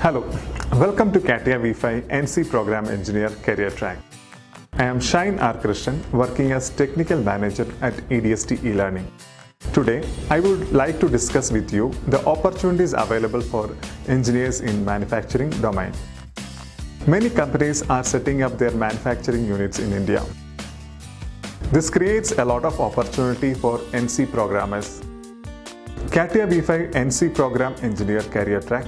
Hello, welcome to CATIA V5 NC Program Engineer Career Track. I am Shine R. Krishnan, working as Technical Manager at EDST e-learning. Today, I would like to discuss with you the opportunities available for engineers in manufacturing domain. Many companies are setting up their manufacturing units in India. This creates a lot of opportunity for NC programmers. CATIA V5 NC Program Engineer Career Track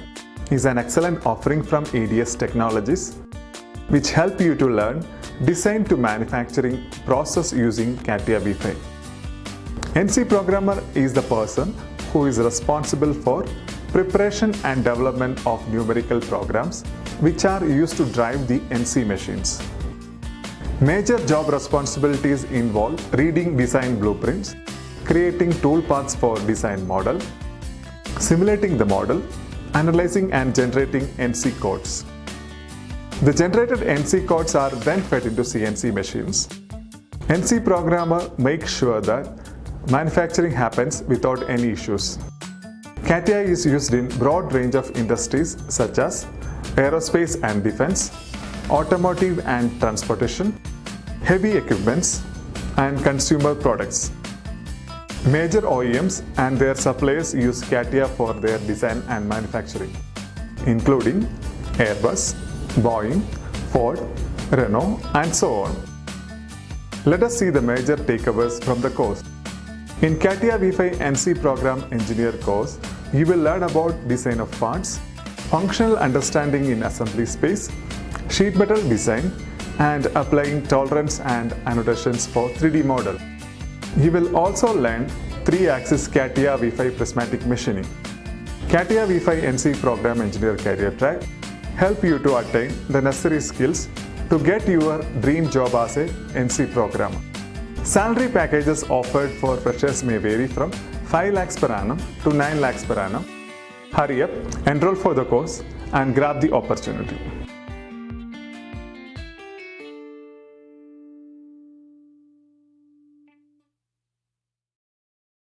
is an excellent offering from EDST Technologies, which help you to learn design to manufacturing process using CATIA V5. NC programmer is the person who is responsible for preparation and development of numerical programs which are used to drive the NC machines. Major job responsibilities involve reading design blueprints, creating toolpaths for design model, simulating the model, analyzing and generating NC codes. The generated NC codes are then fed into CNC machines. NC programmer makes sure that manufacturing happens without any issues. CATIA is used in broad range of industries such as aerospace and defense, automotive and transportation, heavy equipments, and consumer products. Major OEMs and their suppliers use CATIA for their design and manufacturing, including Airbus, Boeing, Ford, Renault, and so on. Let us see the major takeaways from the course. In CATIA V5 NC Program Engineer course, you will learn about design of parts, functional understanding in assembly space, sheet metal design, and applying tolerance and annotations for 3D model. You will also learn 3-axis CATIA V5 prismatic machining. CATIA V5 NC Program Engineer Career Track help you to attain the necessary skills to get your dream job as a NC programmer. Salary packages offered for freshers may vary from 5 lakhs per annum to 9 lakhs per annum. Hurry up, enroll for the course and grab the opportunity.